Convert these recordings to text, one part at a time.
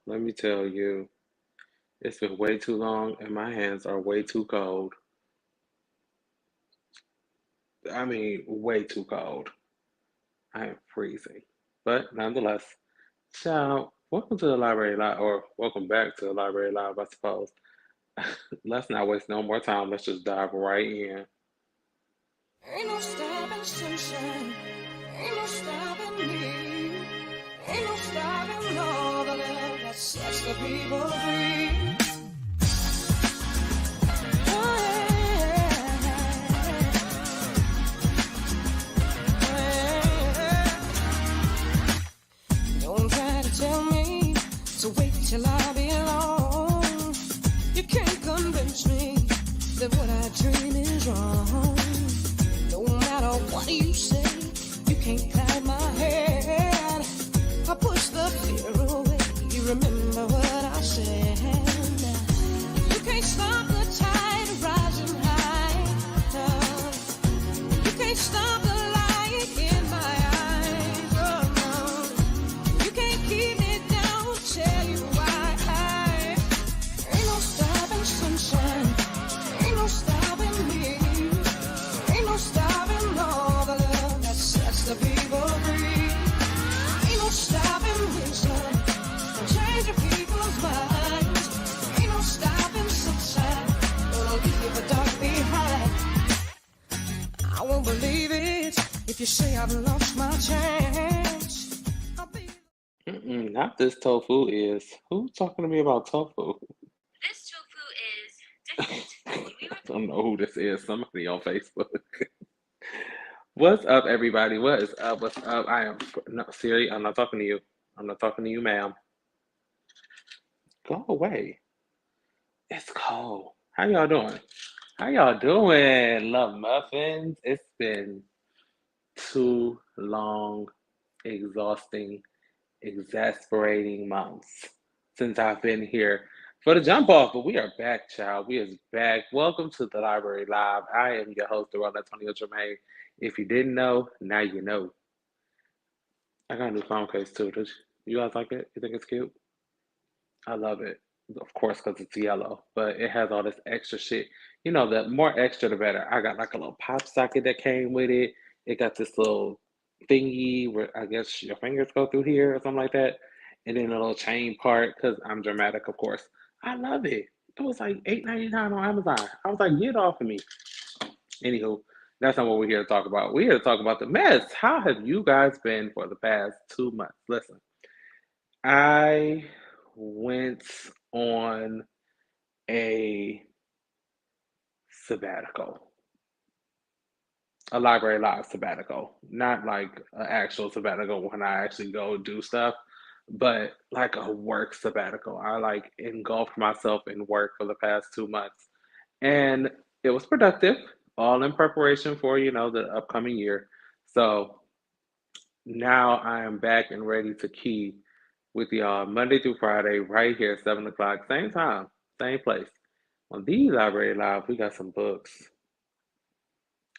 let me tell you, it's been way too long and my hands are way too cold. I mean, way too cold. I am freezing. But nonetheless, ciao. Welcome to the Library Live, or welcome back to the Library Live, I suppose. Let's not waste no more time. Let's just dive right in. Ain't no stopping sunshine, ain't no stopping me, ain't no stopping all the love that sets the people free. Oh, yeah. Don't try to tell me to wait till I belong. You can't convince me that what I dream is wrong. No matter what you say, you can't cloud my head. I push the fear away. You remember what I said. You can't stop the tide rising high. No. You can't stop the light in my eyes. Oh no. You can't keep me down. I'll tell you why. Ain't no stopping sunshine. Ain't no stopping me. Ain't no stopping all the love that sets the people free. Ain't no stopping wisdom from changing people's minds. Ain't no stopping sunshine, gonna leave the dark behind. I won't believe it if you say I've lost my chance. I'll be Not this tofu is. Who's talking to me about tofu? This tofu is different. We I were don't know who this is. Somebody on Facebook. What's up, everybody? What is up? What's up? I am no Siri. I'm not talking to you. I'm not talking to you, ma'am. Go away. It's cold. How y'all doing? How y'all doing? Love muffins. It's been too long, exhausting, exasperating months since I've been here for the jump off, but we are back, child. We is back. Welcome to the Library Live. I am your host, Darrell Antonio Germain. If you didn't know, now you know. I got a new phone case too. Did you guys like it? You think it's cute? I love it. Of course, because it's yellow, but it has all this extra shit. You know, the more extra, the better. I got like a little pop socket that came with it. It got this little thingy where I guess your fingers go through here or something like that. And then a little chain part, because I'm dramatic, of course. I love it. It was like $8.99 on Amazon. I was like, get off of me. Anywho, that's not what we're here to talk about. We're here to talk about the mess. How have you guys been for the past 2 months? Listen, I went on a sabbatical, a library live sabbatical, not like an actual sabbatical when I actually go do stuff, but like a work sabbatical. I like engulfed myself in work for the past 2 months, and it was productive, all in preparation for the upcoming year. So now I am back and ready to key with y'all Monday through Friday, right here, 7 o'clock, same time, same place. On these Library Live, we got some books.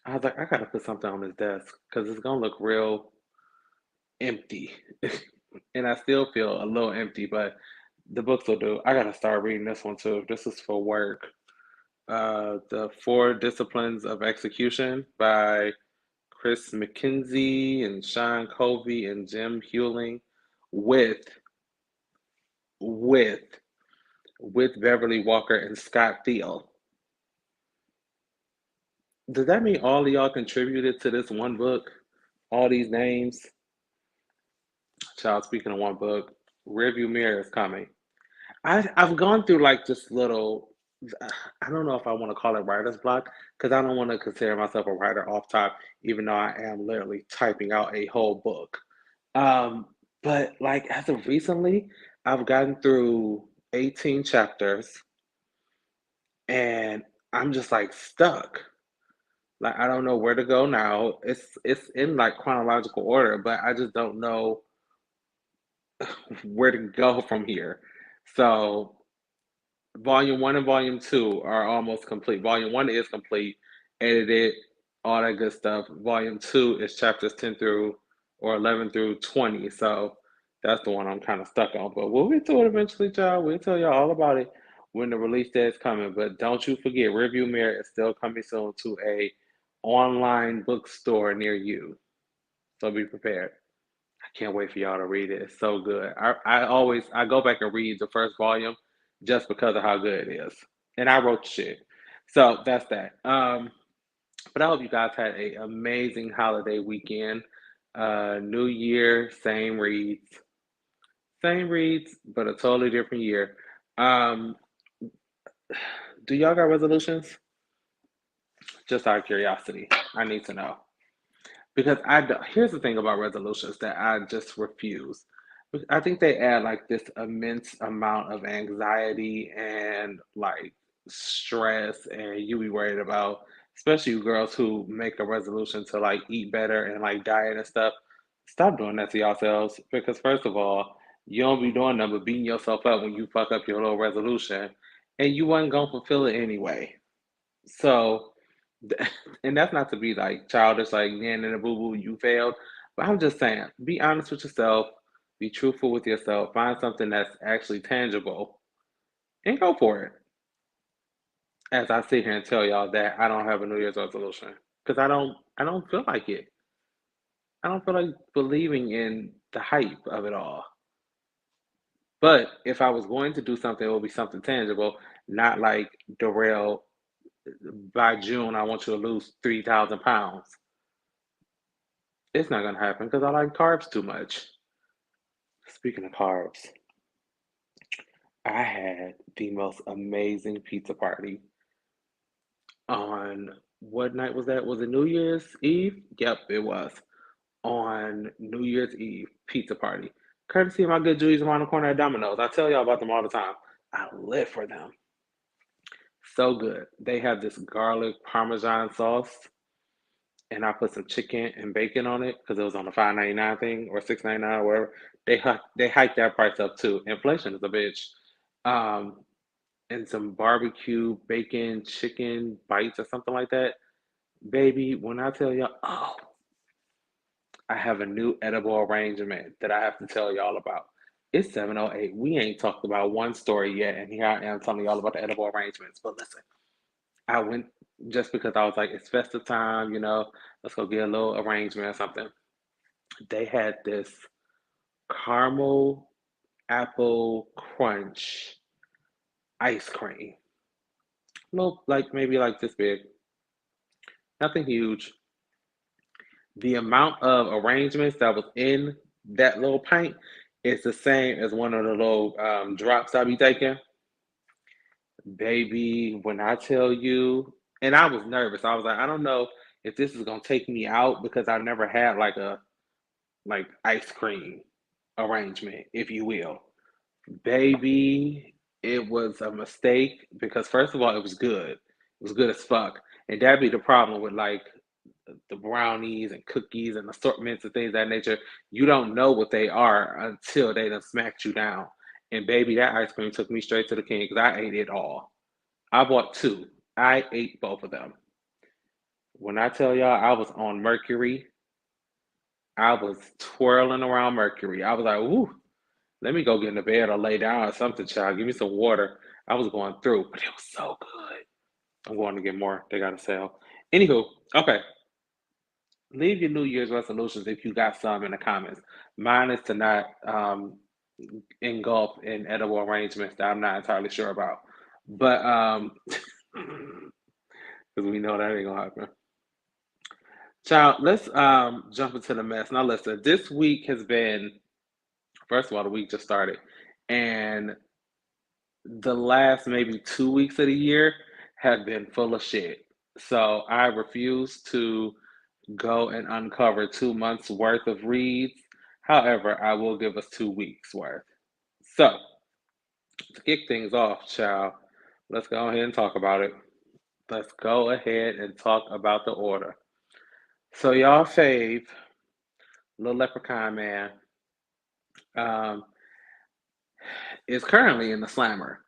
I was like, I gotta put something on this desk because it's gonna look real empty. And I still feel a little empty, but the books will do. I gotta start reading this one too. This is for work. The Four Disciplines of Execution by Chris McKenzie and Sean Covey and Jim Hewling with with Beverly Walker and Scott Thiel. Does that mean all of y'all contributed to this one book? All these names? Child, speaking of one book, Rearview Mirror is coming. I've gone through like just little. I don't know if I want to call it writer's block because I don't want to consider myself a writer off top, even though I am literally typing out a whole book. Um, but like as of recently, I've gotten through 18 chapters and I'm just like stuck. Like I don't know where to go now. It's in like chronological order, but I just don't know where to go from here. So volume one and volume two are almost complete. Volume one is complete, edited, all that good stuff. Volume two is chapters 10 through or 11 through 20. So That's the one I'm kind of stuck on. But we'll get to it eventually, y'all. We'll tell y'all all about it when the release day is coming. But don't you forget, Review Mirror is still coming soon to a online bookstore near you. So be prepared. I can't wait for y'all to read it. It's so good. I go back and read the first volume just because of how good it is. And I wrote shit. So that's that. But I hope you guys had an amazing holiday weekend. New Year, same reads, but a totally different year. Um, do y'all got resolutions? Just out of curiosity, I need to know. Because here's the thing about resolutions that I just refuse. I think they add like this immense amount of anxiety and like stress, and you be worried about, especially you girls who make a resolution to like eat better and like diet and stuff. Stop doing that to yourselves because first of all, you don't be doing nothing but beating yourself up when you fuck up your little resolution, and you wasn't gonna fulfill it anyway. So, and that's not to be like childish, like, man, in a boo boo, you failed. But I'm just saying, be honest with yourself, be truthful with yourself, find something that's actually tangible, and go for it. As I sit here and tell y'all that I don't have a New Year's resolution because I don't feel like it. I don't feel like believing in the hype of it all. But if I was going to do something, it would be something tangible, not like Darrell. By June, I want you to lose 3,000 pounds. It's not gonna happen because I like carbs too much. Speaking of carbs, I had the most amazing pizza party on what night was that? Was it New Year's Eve? Yep, it was. On New Year's Eve, pizza party. Courtesy of my good Julie's around the corner at Domino's. I tell y'all about them all the time. I live for them. So good. They have this garlic parmesan sauce, and I put some chicken and bacon on it because it was on the 5.99 thing or 6.99 or whatever. They hiked that price up too. Inflation is a bitch. Um, and some barbecue bacon chicken bites or something like that. Baby, when I tell y'all, oh, I have a new edible arrangement that I have to tell y'all about. It's 7:08. We ain't talked about one story yet, and here I am telling y'all about the edible arrangements. But listen, I went just because I was like, it's festive time, let's go get a little arrangement or something. They had this caramel apple crunch ice cream. Little, like maybe like this big, nothing huge. The amount of arrangements that was in that little pint is the same as one of the little drops I be taking. Baby, when I tell you, and I was nervous. I was like, I don't know if this is gonna take me out because I've never had like a like ice cream arrangement, if you will. Baby, it was a mistake because first of all, it was good. It was good as fuck. And that'd be the problem with like the brownies and cookies and assortments and things of that nature. You don't know what they are until they done smacked you down. And baby, that ice cream took me straight to the king because I ate it all. I bought two. I ate both of them. When I tell y'all I was on Mercury, I was twirling around Mercury. I was like, ooh, let me go get in the bed or lay down or something, child. Give me some water. I was going through, but it was so good. I'm going to get more. They got to sell. Anywho, okay. Leave your New Year's resolutions if you got some in the comments. Mine is to not engulf in edible arrangements that I'm not entirely sure about. But because we know that ain't gonna happen. Child, let's jump into the mess. Now listen, this week has been first of all, the week just started. And the last maybe 2 weeks of the year have been full of shit. So I refuse to go and uncover 2 months worth of reads. However, I will give us 2 weeks worth. So to kick things off, child, let's go ahead and talk about it. Let's go ahead and talk about the order. So y'all fave, Little Leprechaun Man, um, is currently in the slammer.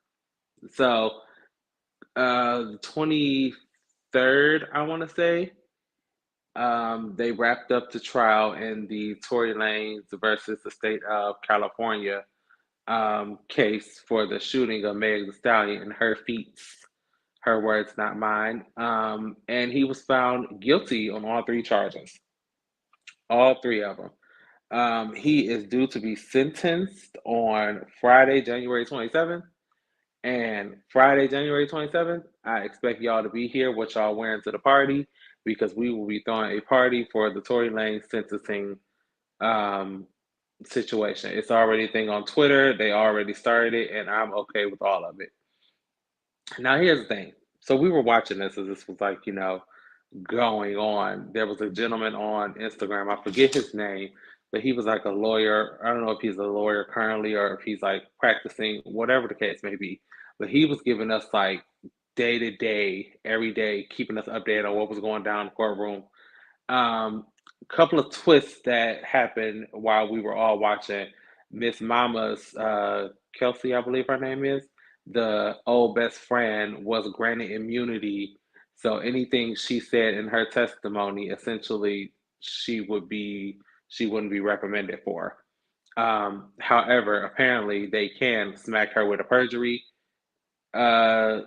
So the 23rd, I want to say, They wrapped up the trial in the Tory Lanez versus the state of California case for the shooting of Meg Thee Stallion and her feats, her words, not mine. And he was found guilty on all three charges, all three of them. He is due to be sentenced on Friday, January 27th. And Friday, January 27th, I expect y'all to be here, what y'all wearing to the party, because we will be throwing a party for the Tory Lanez sentencing um, situation. It's already a thing on Twitter. They already started it, and I'm okay with all of it. Now, here's the thing. So we were watching this as this was like, going on. There was a gentleman on Instagram, I forget his name, but he was like a lawyer. I don't know if he's a lawyer currently or if he's like practicing, whatever the case may be. But he was giving us like day to day, every day, keeping us updated on what was going down in the courtroom. A couple of twists that happened while we were all watching. Miss Mama's Kelsey, I believe her name is, the old best friend was granted immunity. So anything she said in her testimony, essentially, she wouldn't be reprimanded for. However, apparently they can smack her with a uh,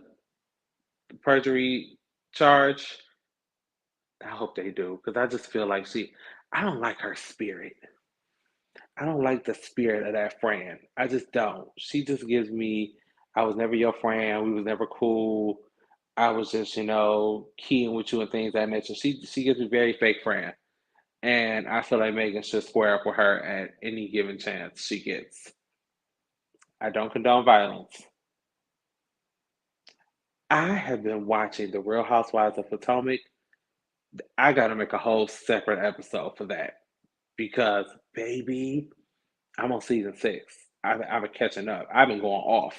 perjury charge. I hope they do because I just feel like I don't like her spirit. I don't like the spirit of that friend. I just don't. She just gives me, I was never your friend. We was never cool. I was just, keying with you and things of that nature. She gives me very fake friend. And I feel like Megan should square up with her at any given chance she gets. I don't condone violence. I have been watching The Real Housewives of Potomac. I gotta make a whole separate episode for that because, baby, I'm on season 6. I've been catching up. I've been going off.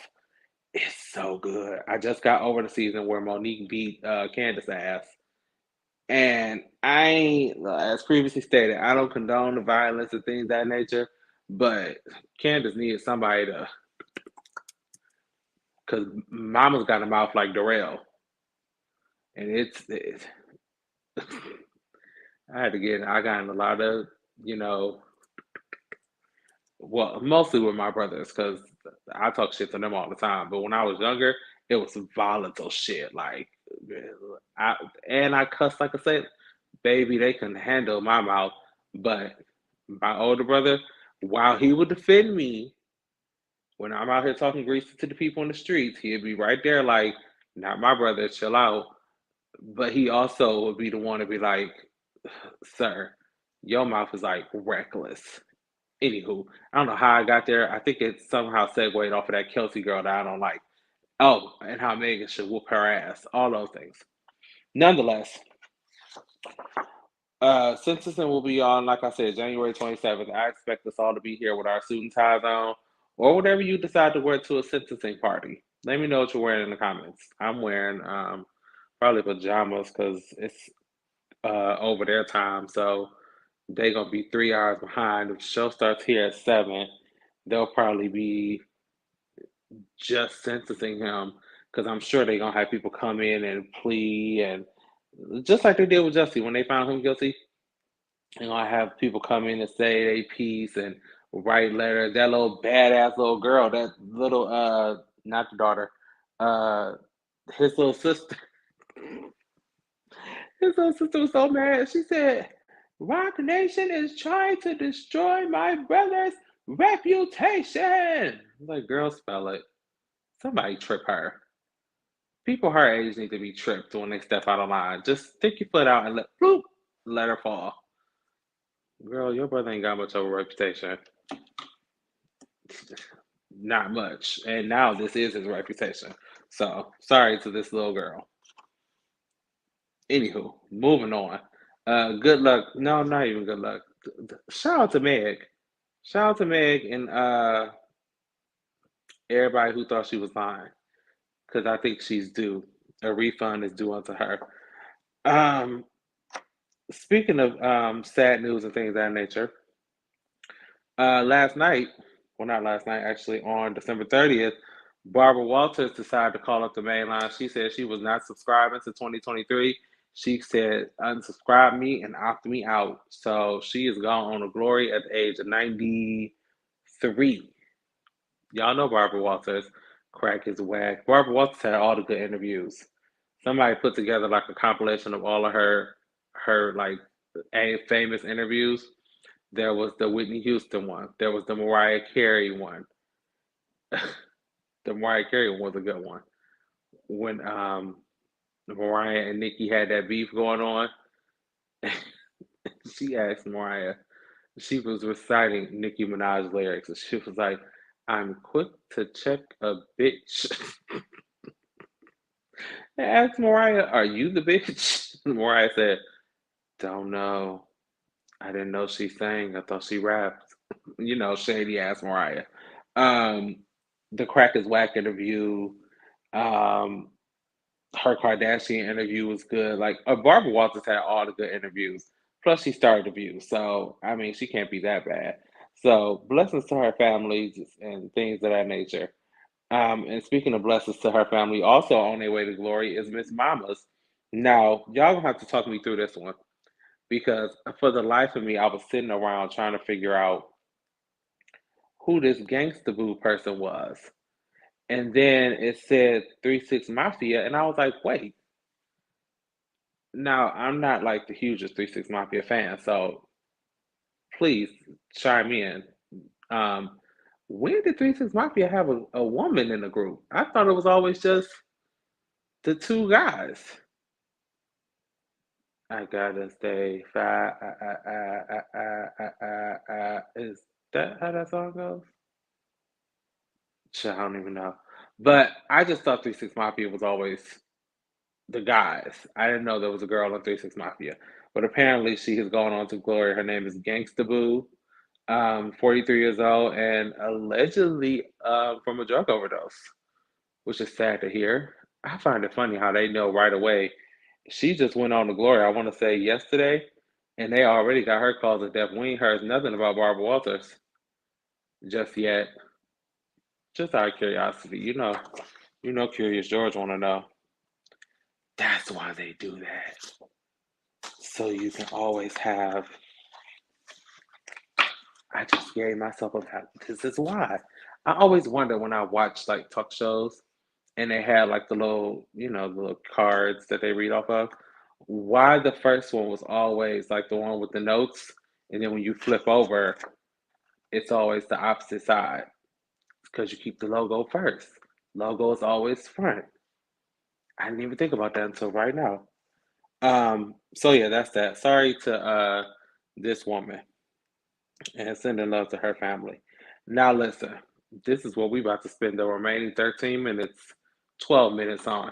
It's so good. I just got over the season where Monique beat Candace ass. And I ain't, as previously stated, I don't condone the violence and things of that nature, but Candace needed somebody to, because Mama's got a mouth like Darrell. And I got in a lot of, you know, well, mostly with my brothers, because I talk shit to them all the time. But when I was younger, it was some volatile shit. Like, I I cuss like I said, baby, they couldn't handle my mouth. But my older brother, while he would defend me when I'm out here talking greasy to the people in the streets, he'd be right there, like, not my brother, chill out. But he also would be the one to be like, sir, your mouth is like reckless. Anywho, I don't know how I got there. I think it somehow segued off of that Kelsey girl that I don't like. Oh, and how Megan should whoop her ass. All those things. Nonetheless, sentencing will be on, like I said, January 27th. I expect us all to be here with our suit and ties on, or whatever you decide to wear to a sentencing party. Let me know what you're wearing in the comments. I'm wearing probably pajamas because it's over their time, so they're gonna be 3 hours behind. If the show starts here at 7, they'll probably be just sentencing him because I'm sure they're gonna have people come in and plea and just like they did with Jesse when they found him guilty. They're gonna have people come in and say they piece and write letters. That little badass little girl, that little not the daughter, uh his little sister, his little sister was so mad. She said, Rock Nation is trying to destroy my brother's reputation. Like, girl, spell it. Somebody trip her. People her age need to be tripped when they step out of line. Just stick your foot out and let her fall. Girl, your brother ain't got much of a reputation. Not much. And now this is his reputation. So sorry to this little girl. Anywho, moving on. Good luck. No, not even good luck. Shout out to Meg. Shout out to Meg and everybody who thought she was lying. Because I think she's due. A refund is due unto her. Um, Speaking of sad news and things of that nature, last night, well, not last night, actually, on December 30th, Barbara Walters decided to call up the main line. She said she was not subscribing to 2023. She said unsubscribe me and opt me out. So she is gone on to glory at the age of 93. Y'all know Barbara Walters. Crack is whack. Barbara Walters had all the good interviews. Somebody put together like a compilation of all of her like famous interviews. There was the Whitney Houston one. There was the Mariah Carey one. The Mariah Carey one was a good one. When Mariah and Nicki had that beef going on, she asked Mariah, she was reciting Nicki Minaj lyrics, and she was like, I'm quick to check a bitch. I asked Mariah, are you the bitch? Mariah said, don't know. I didn't know she sang. I thought she rapped. You know, shady ass Mariah. Um, the Crack is Whack interview. Um, her Kardashian interview was good. Like Barbara Walters had all the good interviews. Plus, she started the View, so I mean, she can't be that bad. So, blessings to her family and things of that nature. And speaking of blessings to her family, also on their way to glory is Miss Mamas. Now, y'all gonna have to talk me through this one because for the life of me, I was sitting around trying to figure out who this Gangsta Boo person was. And then it said 3 6 Mafia, and I was like, wait, now I'm not like the hugest 3 6 Mafia fan, so please chime in. Um, when did 3 6 Mafia have a woman in the group? I thought it was always just the two guys. I gotta stay fly. Is that how that song goes? Shit, I don't even know. But I just thought 3 6 Mafia was always the guys. I didn't know there was a girl on 3 6 Mafia. But apparently she has gone on to glory. Her name is Gangsta Boo, 43 years old, and allegedly from a drug overdose, which is sad to hear. I find it funny how they know right away. She just went on to glory, I want to say yesterday, and they already got her cause of death. We ain't heard nothing about Barbara Walters just yet. Just out of curiosity, Curious George want to know. That's why they do that. So you can always have. I just gave myself a pat. This is why. I always wonder when I watch like talk shows and they have like the little cards that they read off of. Why the first one was always like the one with the notes, and then when you flip over, it's always the opposite side because you keep the logo first. Logo is always front. I didn't even think about that until right now. So yeah, that's that. Sorry to this woman and sending love to her family. Now listen, this is what we about to spend the remaining 13 minutes, 12 minutes on.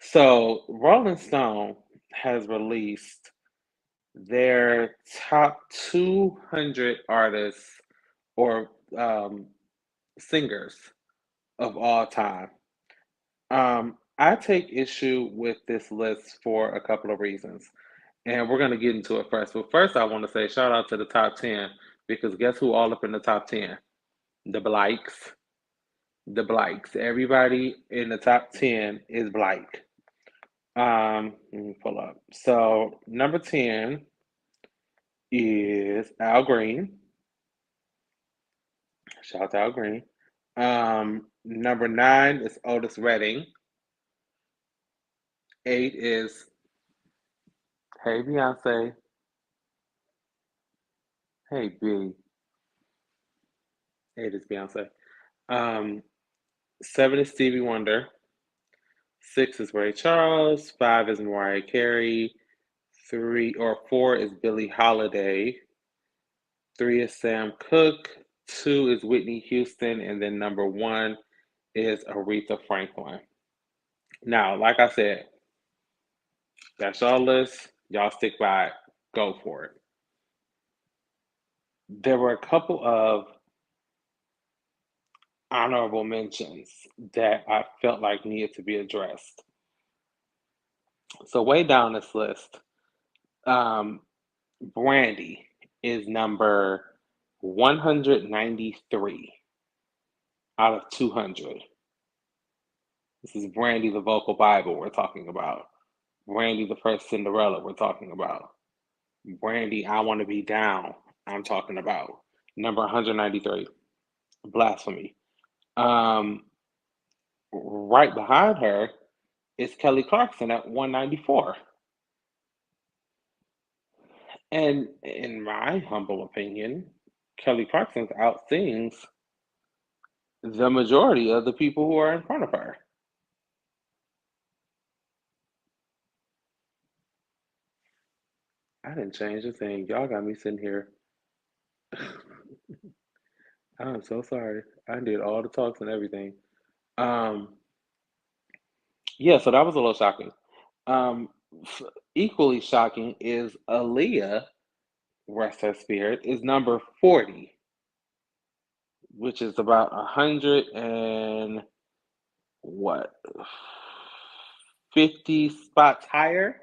So Rolling Stone has released their top 200 artists or singers of all time. I take issue with this list for a couple of reasons, and we're going to get into it first. But first, I want to say shout out to the top 10 because guess who all up in the top 10? The Blikes. The Blikes. Everybody in the top 10 is Blike. Let me pull up. So number 10 is Al Green. Shout out to Al Green. Number 9 is Otis Redding. 8 is Hey Beyonce. Hey B. 8 is Beyonce. 7 is Stevie Wonder. 6 is Ray Charles. 5 is Mariah Carey. 4 is Billie Holiday. 3 is Sam Cooke. 2 is Whitney Houston, and then number 1 is Aretha Franklin. Now, like I said, that's y'all list. Y'all stick by it. Go for it. There were a couple of honorable mentions that I felt like needed to be addressed. So way down this list, Brandy is number 193 out of 200. This is Brandy, the vocal Bible we're talking about. Brandy the first Cinderella we're talking about. Brandy, I Want to Be Down, I'm talking about. Number 193, Blasphemy. Um, right behind her is Kelly Clarkson at 194. And in my humble opinion, Kelly Clarkson outsings the majority of the people who are in front of her. I didn't change a thing. Y'all got me sitting here. I'm so sorry. I did all the talks and everything. Um, yeah, so that was a little shocking. Um, Equally shocking is Aaliyah, rest her spirit, is number 40, which is about 50 spots higher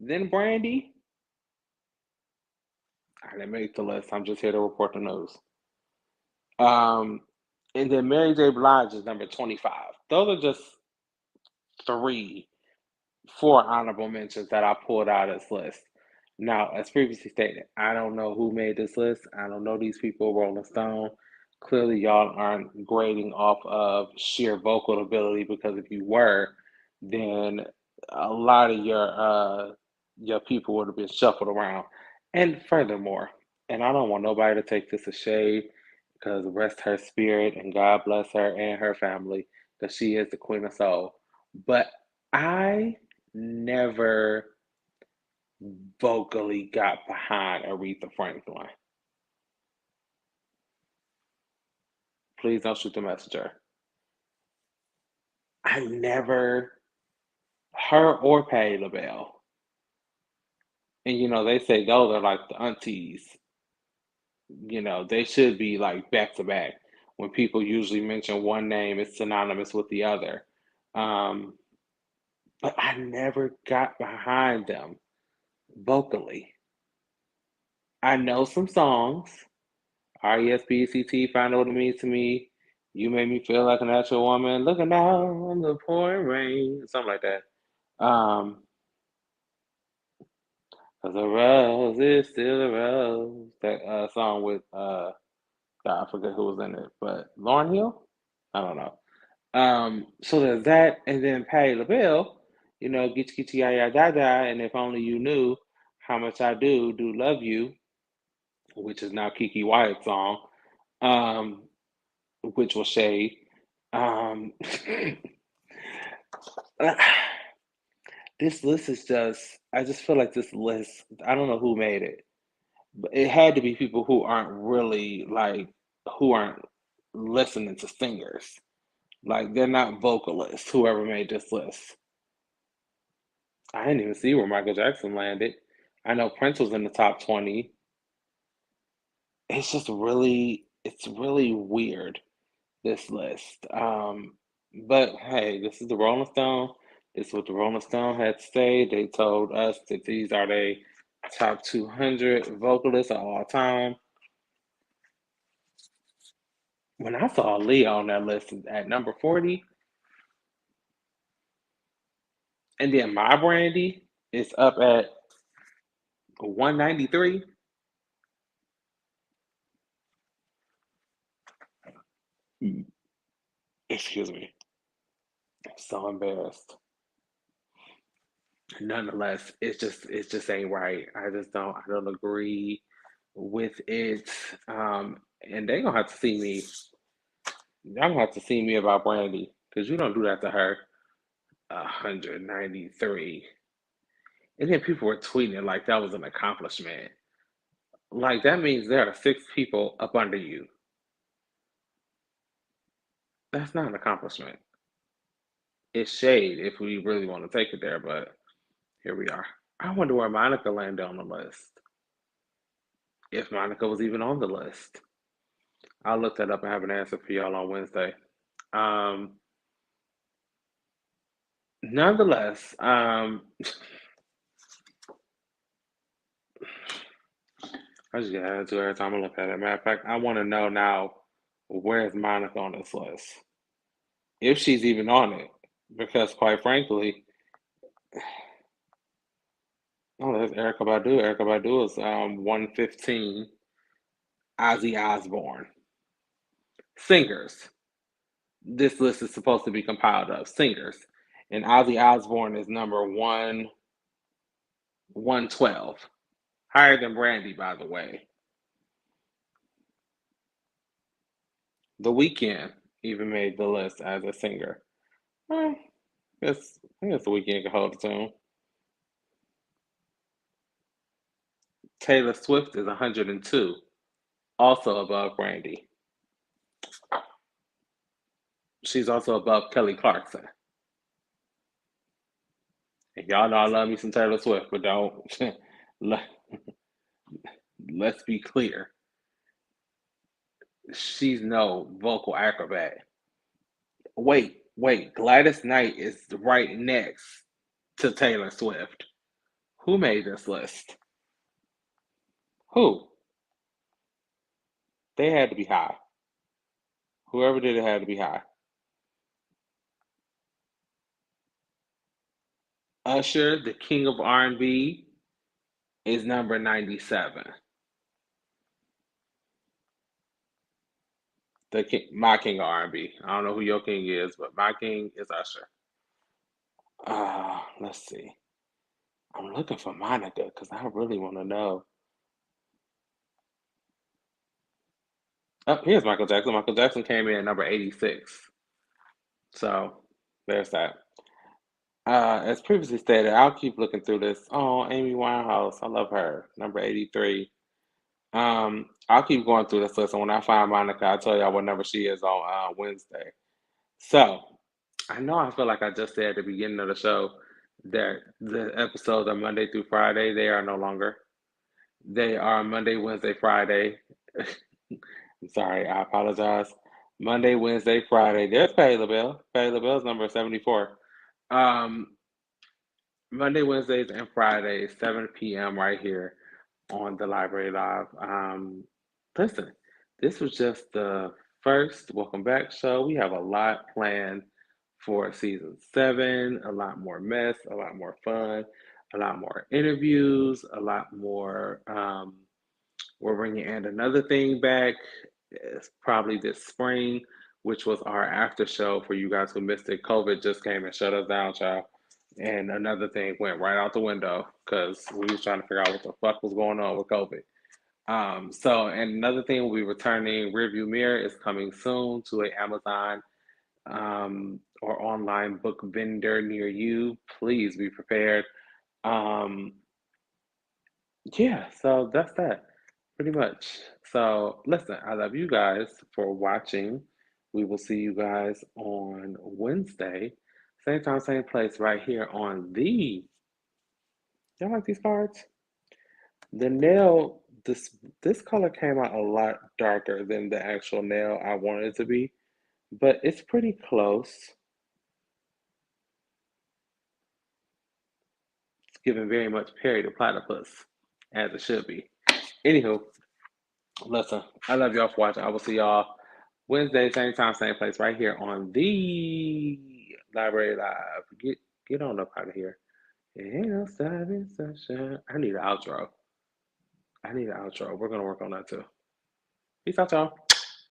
than Brandy. I didn't make the list. I'm just here to report the news. Um, and then Mary J. Blige is number 25. Those are just three, four honorable mentions that I pulled out of this list. Now, as previously stated, I don't know who made this list. I don't know these people, Rolling Stone. Clearly, y'all aren't grading off of sheer vocal ability, because if you were, then a lot of your people would have been shuffled around. And furthermore, and I don't want nobody to take this as shade, because rest her spirit and God bless her and her family, because she is the queen of soul. But I never vocally got behind Aretha Franklin. Please don't shoot the messenger. I never, her or Patti LaBelle. And they say those are like the aunties. They should be like back to back. When people usually mention one name, it's synonymous with the other. Um, but I never got behind them vocally. I know some songs. RESPECT, find out what it means to me. You made me feel like a natural woman. Looking out on the pouring rain. Something like that. Um, 'Cause a rose is still a rose. That song with God, I forget who was in it, but Lauren Hill? I don't know. So there's that, and then Patti LaBelle, Gitty Gitty Ya Ya Da Da, and If Only You Knew How Much I Do Love You, which is now Kiki Wyatt's song, um, which was Shade. Um, this list is I just feel like this list, I don't know who made it, but it had to be people who aren't really who aren't listening to singers. Like, they're not vocalists, whoever made this list. I didn't even see where Michael Jackson landed. I know Prince was in the top 20. It's really weird, this list. But hey, this is the Rolling Stone. This is what the Rolling Stone had to say. They told us that these are the top 200 vocalists of all time. When I saw Leah on that list at number 40, and then My Brandy is up at 193. Excuse me. I'm so embarrassed. Nonetheless, it just ain't right. I don't agree with it. And they gonna have to see me. Y'all gonna have to see me about Brandy, because you don't do that to her. 193. And then people were tweeting it like that was an accomplishment. Like, that means there are six people up under you. That's not an accomplishment. It's shade if we really want to take it there, but here we are. I wonder where Monica landed on the list. If Monica was even on the list. I'll look that up and have an answer for y'all on Wednesday. Um, Nonetheless, I just get attitude every time I look at it. Matter of fact, I want to know now, where's Monica on this list? If she's even on it. Because quite frankly, Oh, that's Erica Badu. Erica Badu is 115. Ozzy Osbourne. Singers. This list is supposed to be compiled of singers. And Ozzy Osbourne is number 112. Higher than Brandy, by the way. The Weeknd even made the list as a singer. Well, I guess The Weeknd can hold a tune. Taylor Swift is 102, also above Brandy. She's also above Kelly Clarkson. And y'all know I love me some Taylor Swift, but don't let, let's be clear. She's no vocal acrobat. Wait. Gladys Knight is right next to Taylor Swift. Who made this list? Who? They had to be high. Whoever did it had to be high. Usher, the king of R&B, is number 97. The king, my king of R&B. I don't know who your king is, but my king is Usher. Let's see. I'm looking for Monica because I really want to know. Oh, here's Michael Jackson. Michael Jackson came in at number 86. So there's that. As previously stated, I'll keep looking through this. Oh, Amy Winehouse. I love her. Number 83. I'll keep going through this list, and when I find Monica, I'll tell y'all what number she is on Wednesday. So, I know I feel like I just said at the beginning of the show that the episodes are Monday through Friday. They are no longer. They are Monday, Wednesday, Friday. I'm sorry, I apologize. Monday, Wednesday, Friday. There's Patty LaBelle. Patty LaBelle's number 74. Um, Monday, Wednesdays, and Fridays, 7 p.m. right here on the Library Live. Listen, this was just the first Welcome Back show. We have a lot planned for season 7, a lot more mess, a lot more fun, a lot more interviews, a lot more. We're bringing and another thing back. It's probably this spring, which was our after show for you guys who missed it. COVID just came and shut us down, child. And another thing went right out the window because we was trying to figure out what the fuck was going on with COVID. And another thing will be returning. Rearview Mirror is coming soon to a Amazon or online book vendor near you. Please be prepared. Um, yeah, so that's that pretty much. So listen, I love you guys for watching. We will see you guys on Wednesday. Same time, same place, right here on the. Y'all like these cards? The nail, this color came out a lot darker than the actual nail I wanted it to be, but it's pretty close. It's giving very much Perry the Platypus, as it should be. Anywho, listen, I love y'all for watching. I will see y'all Wednesday, same time, same place, right here on the Library Live. Get on up out of here. Yeah, sunshine. I need an outro. We're gonna work on that too. Peace out, y'all.